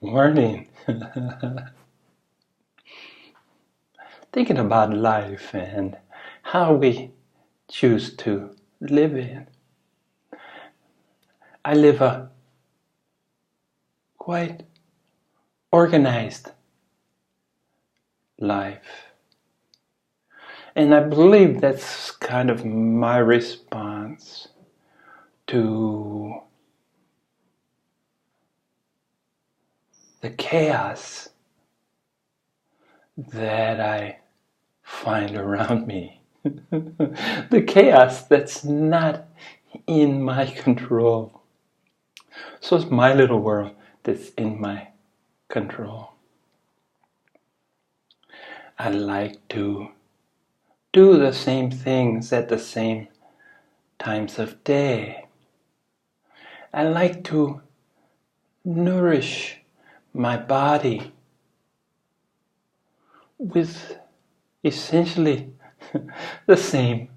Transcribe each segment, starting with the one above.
Morning. Thinking about life and how we choose to live it. I live a quite organized life. And I believe that's kind of my response to the chaos that I find around me. The chaos that's not in my control. So it's my little world that's in my control. I like to do the same things at the same times of day. I like to nourish my body with essentially the same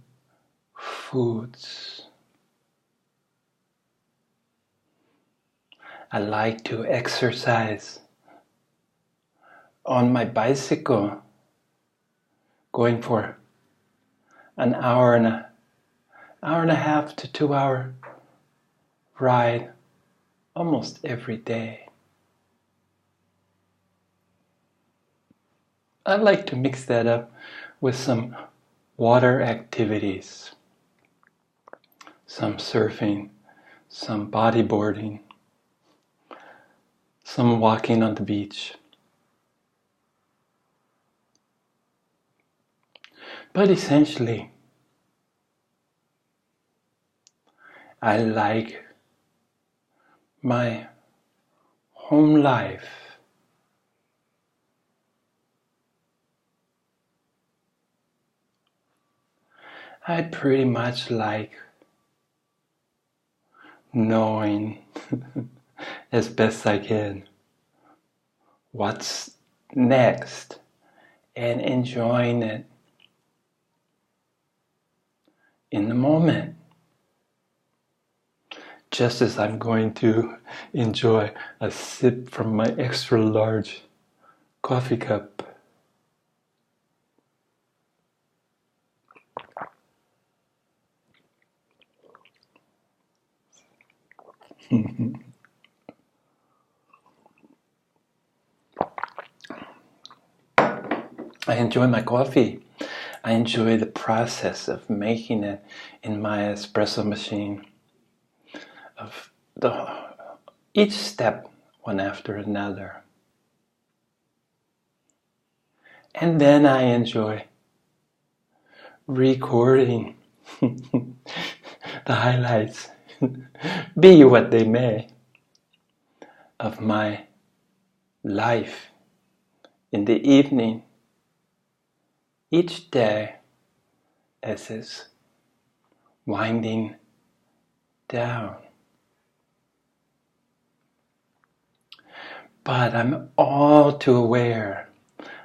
foods. I like to exercise on my bicycle, going for an hour and a half to 2 hour ride almost every day. I like to mix that up with some water activities, some surfing, some bodyboarding, some walking on the beach. But essentially, I like my home life. I pretty much like knowing as best I can what's next and enjoying it in the moment. Just as I'm going to enjoy a sip from my extra large coffee cup. I enjoy my coffee. I enjoy the process of making it in my espresso machine, of each step one after another. And then I enjoy recording the highlights, be what they may, of my life in the evening, each day as it's winding down. But I'm all too aware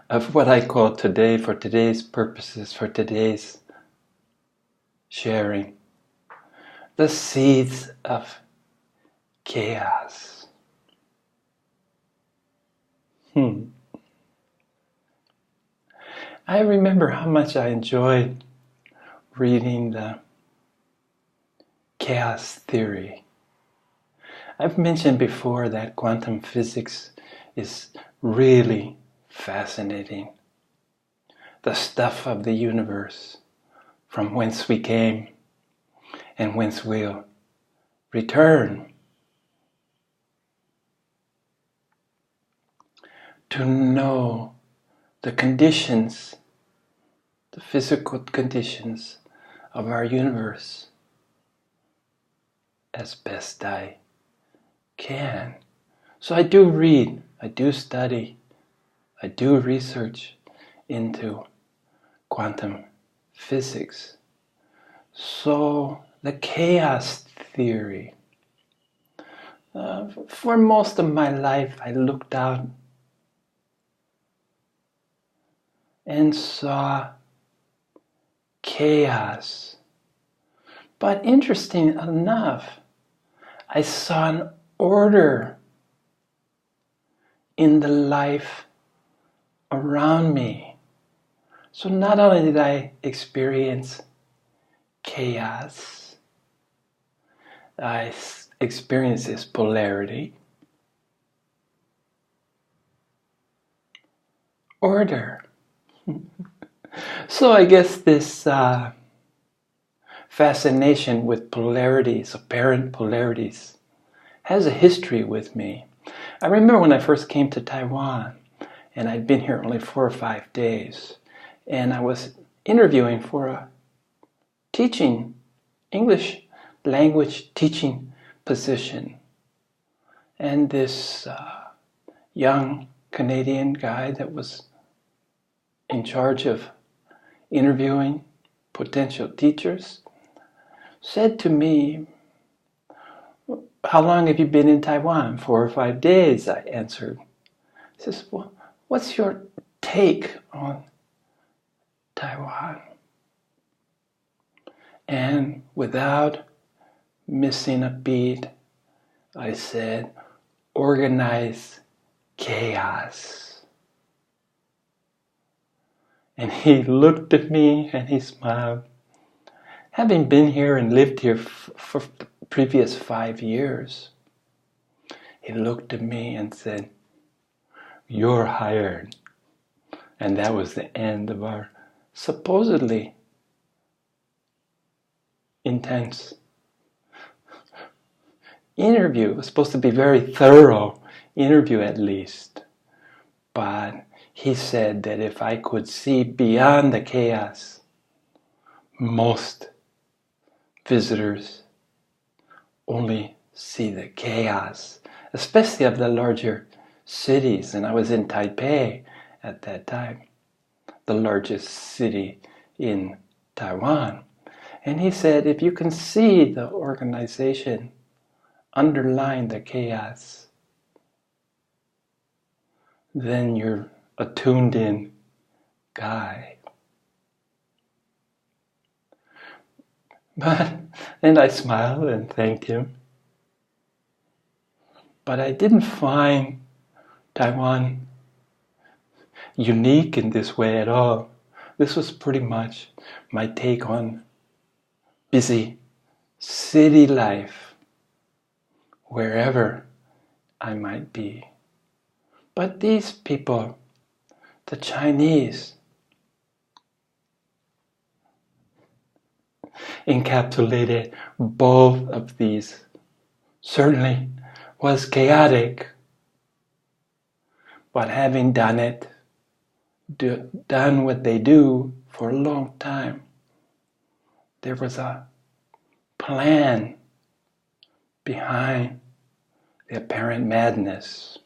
of what I call today, for today's purposes, for today's sharing, the seeds of chaos. I remember how much I enjoyed reading the chaos theory. I've mentioned before that quantum physics is really fascinating. The stuff of the universe, from whence we came and whence we'll return. To know the conditions, the physical conditions of our universe as best I can. So I do read, I do study, I do research into quantum physics. So the chaos theory, for most of my life I looked out and saw chaos. But interesting enough, I saw an order in the life around me. So not only did I experience chaos, I experienced this polarity, order. So I guess this fascination with polarities, apparent polarities, has a history with me. I remember when I first came to Taiwan, and I'd been here only 4 or 5 days, and I was interviewing for a teaching, English language teaching position. And this young Canadian guy that was in charge of interviewing potential teachers said to me, "How long have you been in Taiwan?" 4 or 5 days, I answered. He says, "Well, what's your take on Taiwan?" And without missing a beat, I said, "Organized chaos." And he looked at me and he smiled. Having been here and lived here for the previous 5 years, he looked at me and said, "You're hired." And that was the end of our supposedly intense interview. It was supposed to be a very thorough interview at least. But he said that if I could see beyond the chaos, most visitors only see the chaos, especially of the larger cities. And I was in Taipei at that time, the largest city in Taiwan. And he said, if you can see the organization underlying the chaos, then you're a tuned in guy. And I smiled and thanked him. But I didn't find Taiwan unique in this way at all. This was pretty much my take on busy city life, wherever I might be. But these people, the Chinese, encapsulated both of these. Certainly was chaotic, but having done it, done what they do for a long time, there was a plan behind the apparent madness.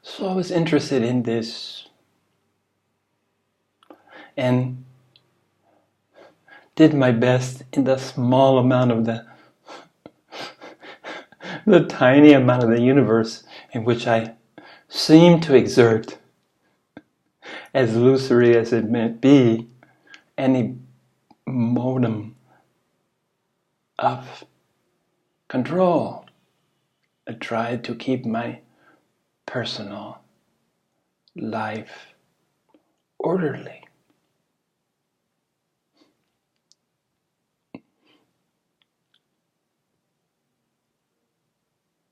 So I was interested in this and did my best in the small amount of the tiny amount of the universe in which I seem to exert, as illusory as it may be, any modicum of control. I tried to keep my personal life orderly.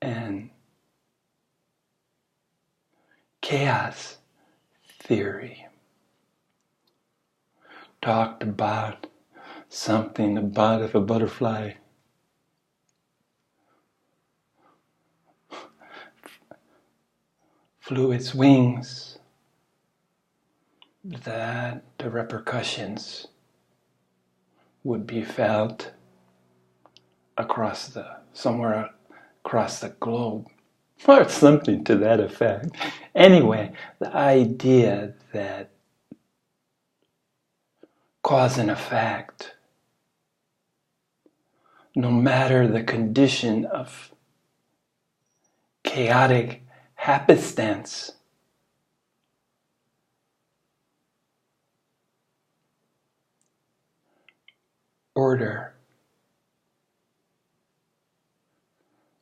And chaos theory talked about something about if a butterfly flew its wings, that the repercussions would be felt somewhere across the globe, or something to that effect. Anyway, the idea that cause and effect, no matter the condition of chaotic happenstance, order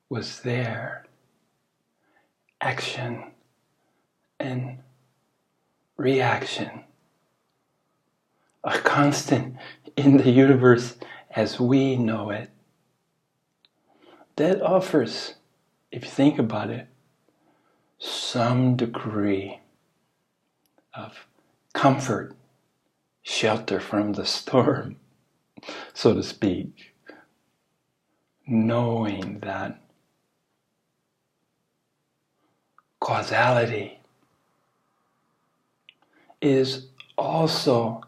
was there action and reaction, a constant in the universe as we know it, that offers, if you think about it, some degree of comfort, shelter from the storm, so to speak, knowing that causality is also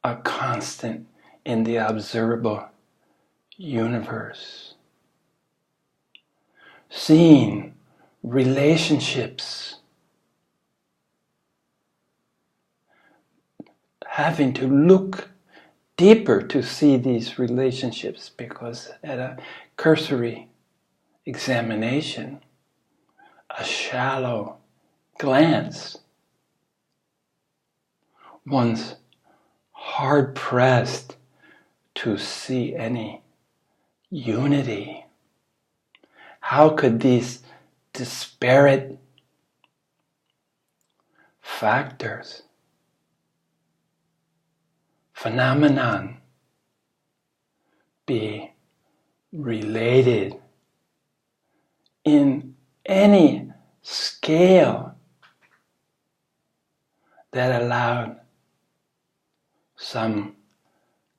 a constant in the observable universe. Seeing relationships, having to look deeper to see these relationships, because at a cursory examination, a shallow glance, one's hard-pressed to see any unity. How could these disparate factors, phenomenon, be related in any scale that allowed some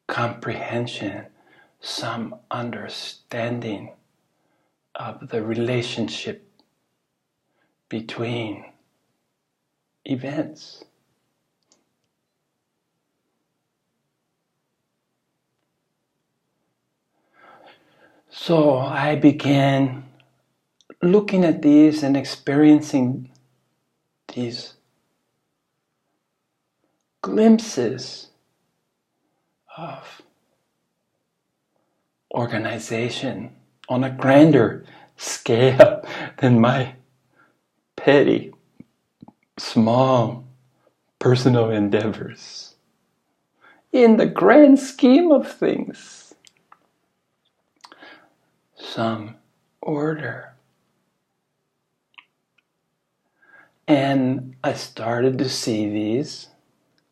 comprehension, some understanding of the relationship between events? So I began looking at these and experiencing these glimpses of organization on a grander scale than my petty, small, personal endeavors. In the grand scheme of things, some order. And I started to see these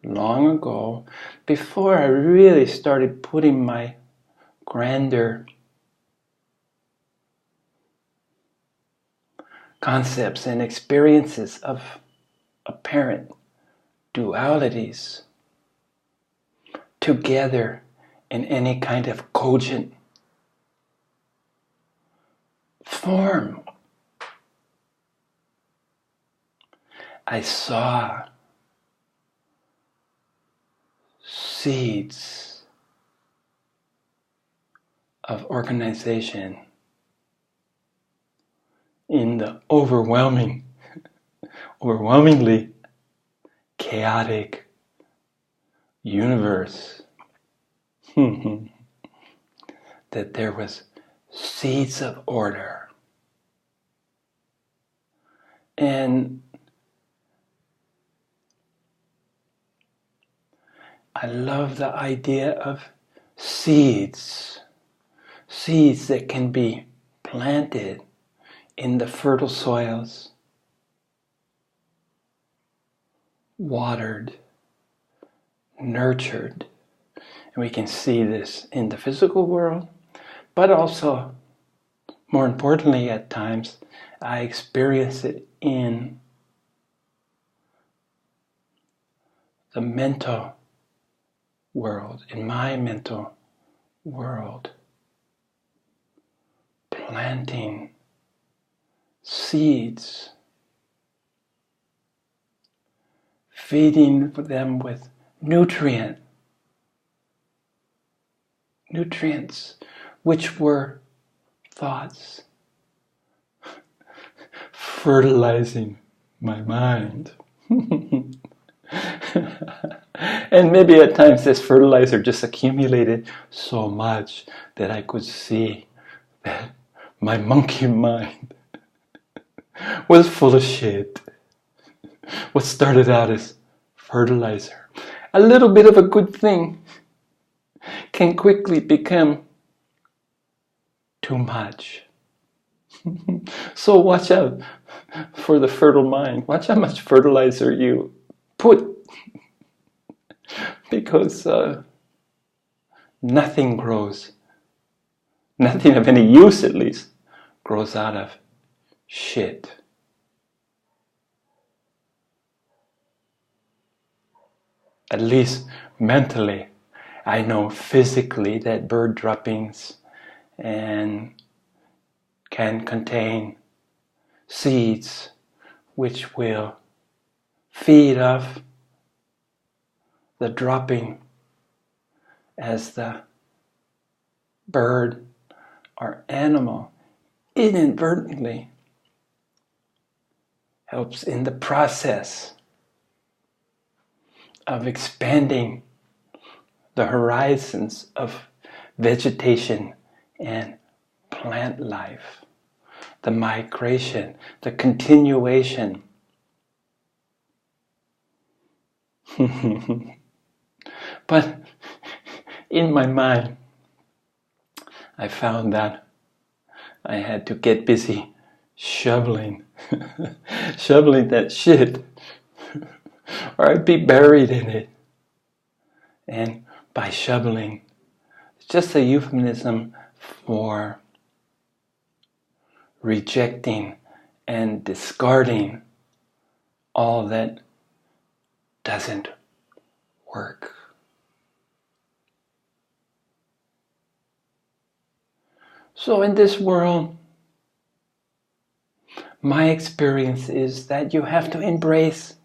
long ago, before I really started putting my grander concepts and experiences of apparent dualities together in any kind of cogent form. I saw seeds of organization in the overwhelmingly chaotic universe. That there was seeds of order. And I love the idea of seeds that can be planted in the fertile soils, watered, nurtured. And we can see this in the physical world, but also, more importantly at times, I experience it in the mental world, in my mental world, planting seeds, feeding them with nutrients, which were thoughts, fertilizing my mind. And maybe at times this fertilizer just accumulated so much that I could see that my monkey mind was full of shit. What started out as fertilizer, a little bit of a good thing, can quickly become too much. So watch out for the fertile mind. Watch how much fertilizer you put, because nothing grows, nothing of any use at least, grows out of shit. At least mentally. I know physically that bird droppings and can contain seeds which will feed off the dropping as the bird or animal inadvertently helps in the process of expanding the horizons of vegetation and plant life, the migration, the continuation. But in my mind, I found that I had to get busy shoveling that shit, or I'd be buried in it. And by shoveling, it's just a euphemism for rejecting and discarding all that doesn't work. So in this world, my experience is that you have to embrace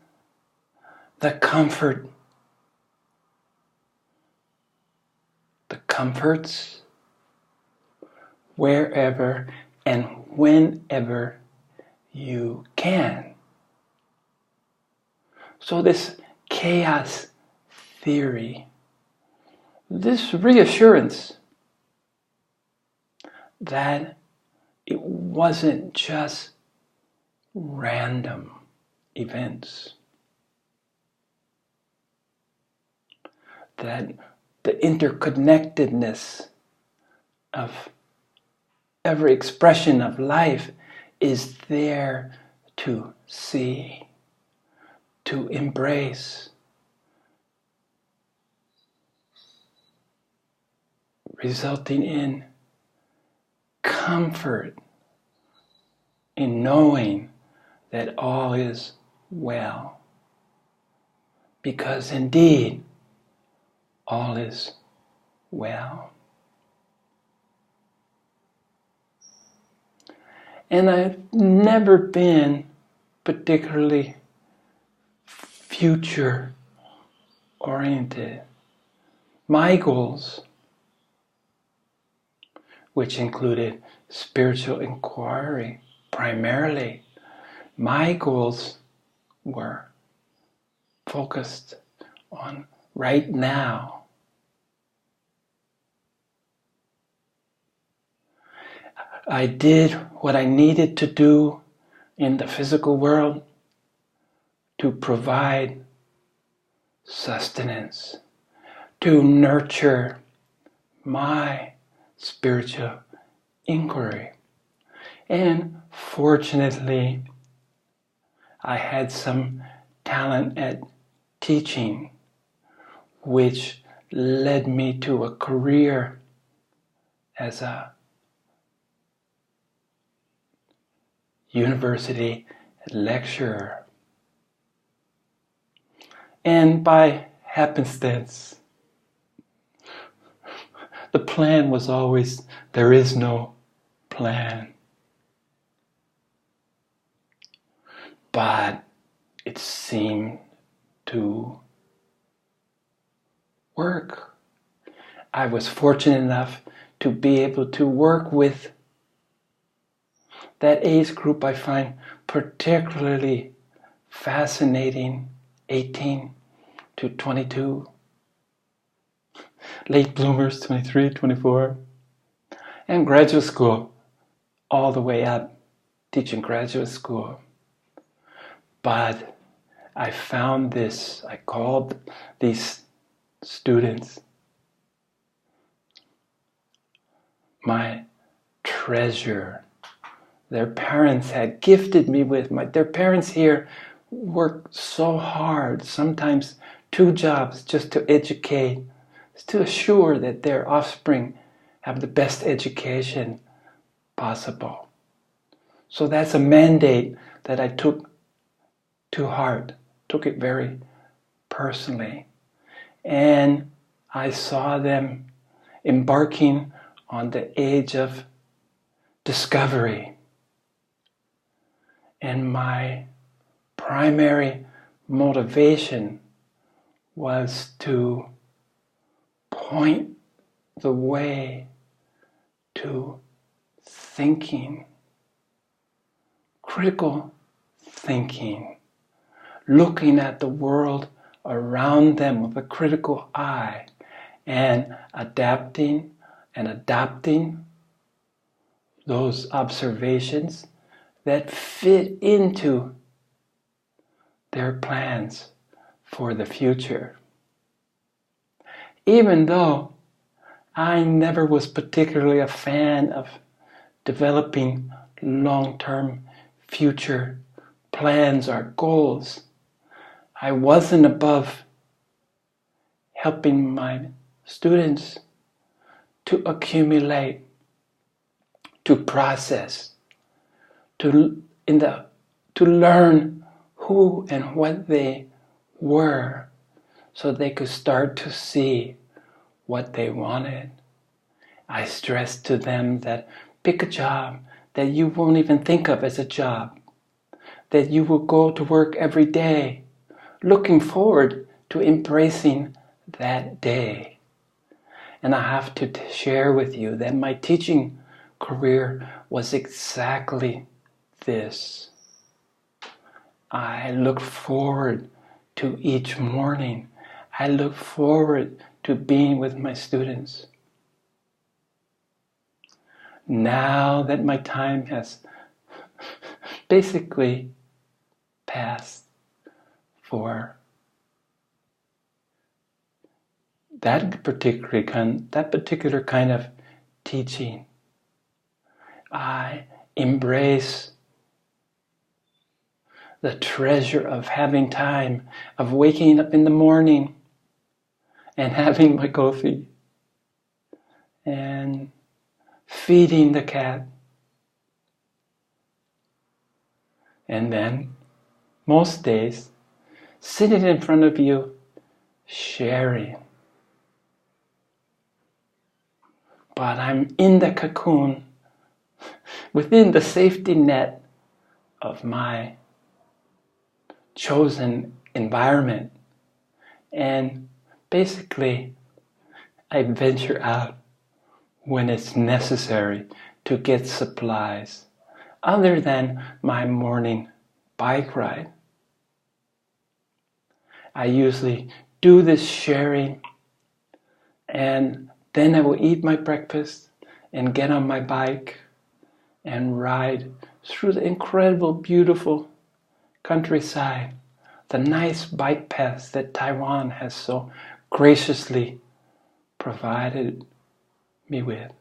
the comforts wherever and whenever you can. So this chaos theory, this reassurance that it wasn't just random events, that the interconnectedness of every expression of life is there to see, to embrace, resulting in comfort in knowing that all is well. Because indeed, all is well. And I've never been particularly future oriented. My goals, which included spiritual inquiry primarily, my goals were focused on right now. I did what I needed to do in the physical world to provide sustenance, to nurture my spiritual inquiry. And fortunately, I had some talent at teaching, which led me to a career as a university lecturer. And by happenstance, the plan was always, there is no plan. But it seemed to work. I was fortunate enough to be able to work with that age group I find particularly fascinating, 18 to 22, late bloomers, 23, 24, and graduate school, all the way up, teaching graduate school. But I found this, I called these students my treasure, their parents had gifted me with. Their parents here work so hard, sometimes 2 jobs, just to educate, to assure that their offspring have the best education possible. So that's a mandate that I took to heart, took it very personally. And I saw them embarking on the age of discovery. And my primary motivation was to point the way to thinking, critical thinking, looking at the world around them with a critical eye, and adapting and adopting those observations that fit into their plans for the future. Even though I never was particularly a fan of developing long-term future plans or goals, I wasn't above helping my students to accumulate, to process, to learn who and what they were, so they could start to see what they wanted. I stressed to them that pick a job that you won't even think of as a job, that you will go to work every day, looking forward to embracing that day. And I have to share with you that my teaching career was exactly this. I look forward to each morning. I look forward to being with my students. Now that my time has basically passed for that particular kind of teaching, I embrace the treasure of having time, of waking up in the morning and having my coffee and feeding the cat. And then, most days, sitting in front of you, sharing. But I'm in the cocoon, within the safety net of my chosen environment. And basically, I venture out when it's necessary to get supplies, other than my morning bike ride. I usually do this sharing, and then I will eat my breakfast and get on my bike and ride through the incredible, beautiful countryside, the nice bike paths that Taiwan has so graciously provided me with.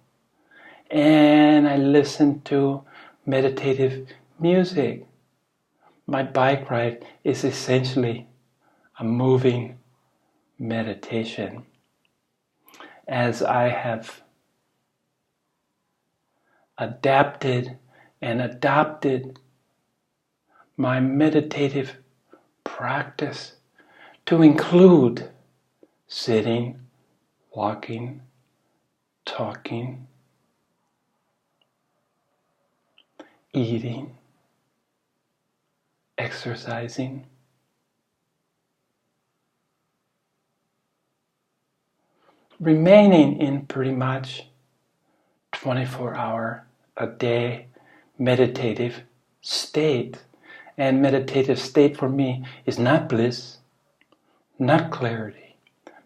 And I listen to meditative music. My bike ride is essentially a moving meditation. As I have adapted and adopted my meditative practice to include sitting, walking, talking, eating, exercising, remaining in pretty much 24-hour a day meditative state. And meditative state for me is not bliss, not clarity,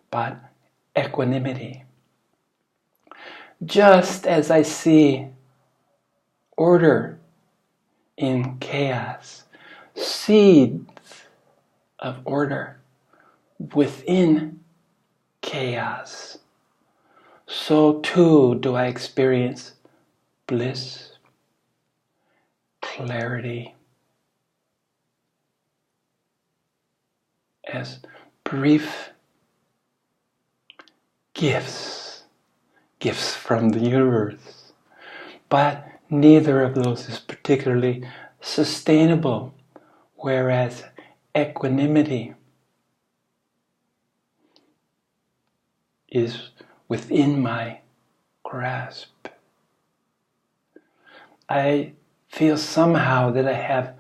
but equanimity. Just as I see order in chaos, seeds of order within chaos, so too do I experience bliss, clarity as brief gifts from the universe. But neither of those is particularly sustainable, whereas equanimity is within my grasp. I feel somehow that I have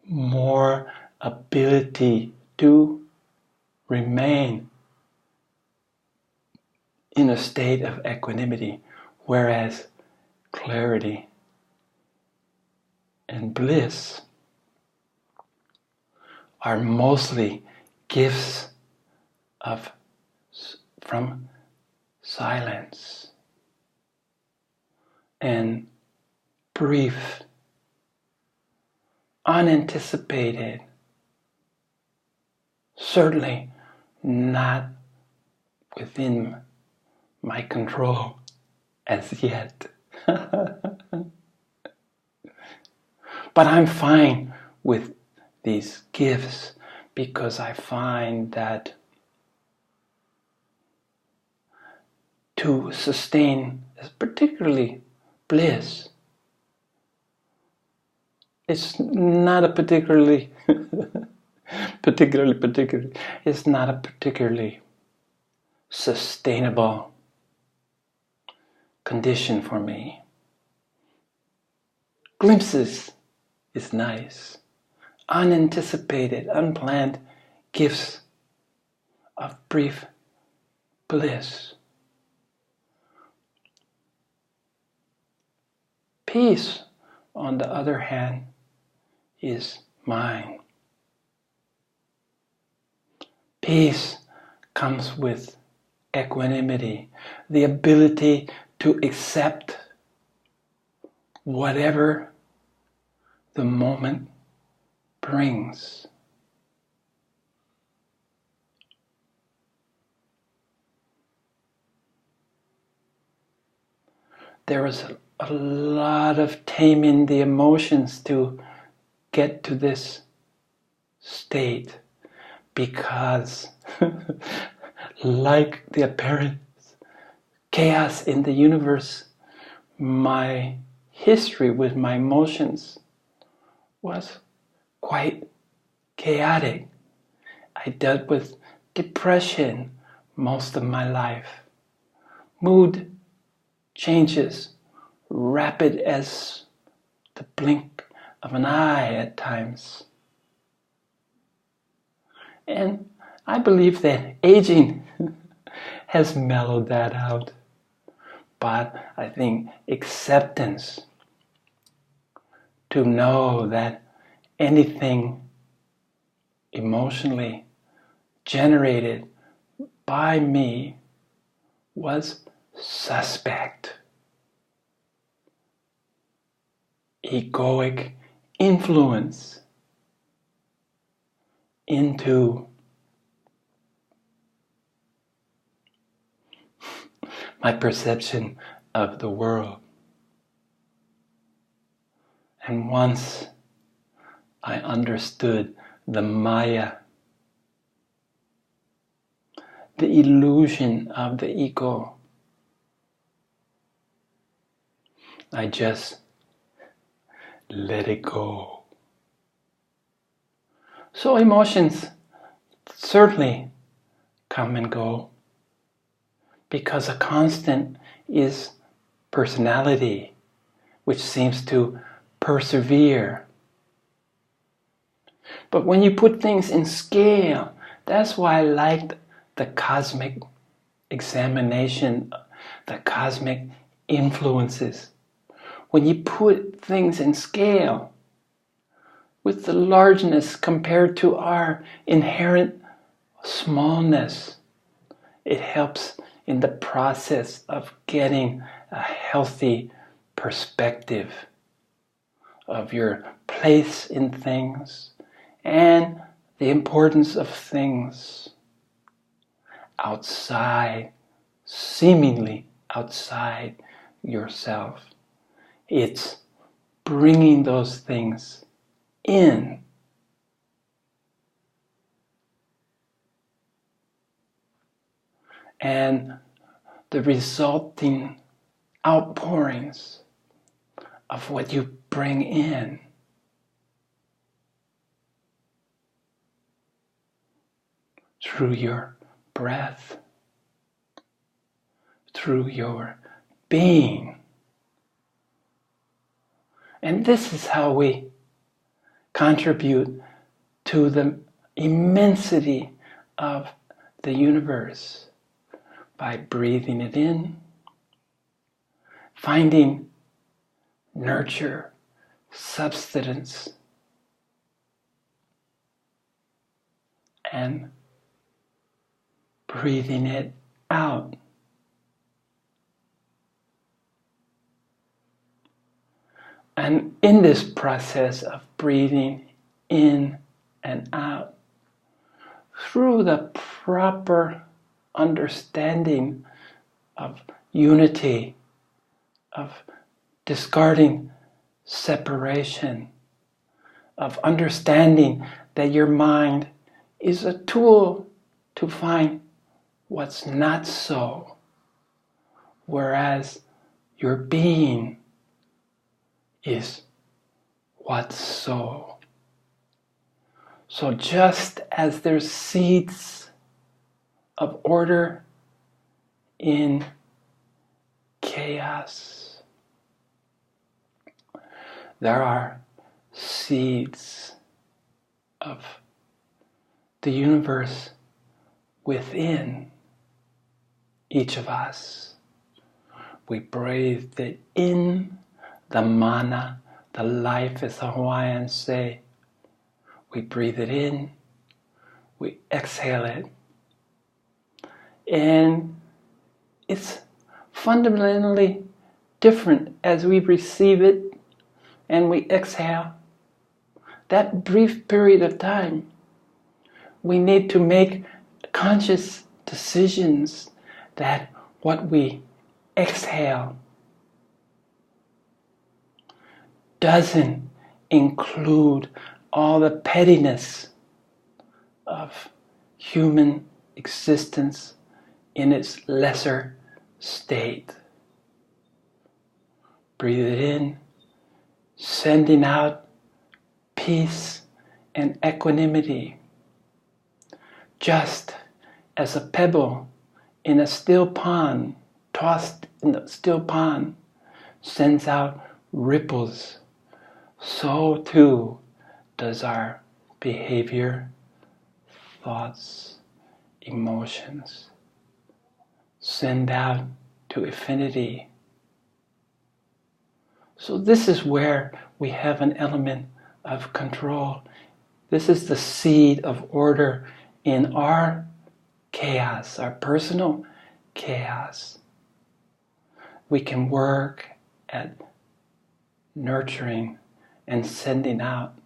more ability to remain in a state of equanimity, whereas clarity and bliss are mostly gifts from silence and brief, unanticipated, certainly not within my control as yet. But I'm fine with these gifts because I find that to sustain, particularly bliss, it's not a particularly it's not a particularly sustainable condition for me. Glimpses is nice. Unanticipated, unplanned gifts of brief bliss. Peace, on the other hand, is mine. Peace comes with equanimity, the ability to accept whatever the moment brings. There is a lot of taming the emotions to get to this state, because like the apparent chaos in the universe, my history with my emotions was quite chaotic. I dealt with depression most of my life, mood changes rapid as the blink of an eye at times. And I believe that aging has mellowed that out. But I think acceptance, to know that anything emotionally generated by me was suspect. Egoic influence into my perception of the world. And once I understood the Maya, the illusion of the ego, I just let it go. So emotions certainly come and go, because a constant is personality, which seems to persevere. But when you put things in scale, that's why I liked the cosmic examination, the cosmic influences. When you put things in scale with the largeness compared to our inherent smallness, it helps in the process of getting a healthy perspective of your place in things and the importance of things outside, seemingly outside yourself. It's bringing those things in. And the resulting outpourings of what you bring in through your breath, through your being. And this is how we contribute to the immensity of the universe, by breathing it in, finding nurture, substance, and breathing it out. And in this process of breathing in and out, through the proper understanding of unity, of discarding separation, of understanding that your mind is a tool to find what's not so, whereas your being is what's so. So just as there's seeds of order in chaos, there are seeds of the universe within each of us. We breathe it in, the mana, the life, as the Hawaiians say. We breathe it in, we exhale it. And it's fundamentally different as we receive it and we exhale. That brief period of time, we need to make conscious decisions that what we exhale doesn't include all the pettiness of human existence in its lesser state. Breathe it in, sending out peace and equanimity. Just as a pebble in a still pond, tossed in the still pond, sends out ripples, so too does our behavior, thoughts, emotions send out to infinity. So this is where we have an element of control. This is the seed of order in our chaos, our personal chaos. We can work at nurturing and sending out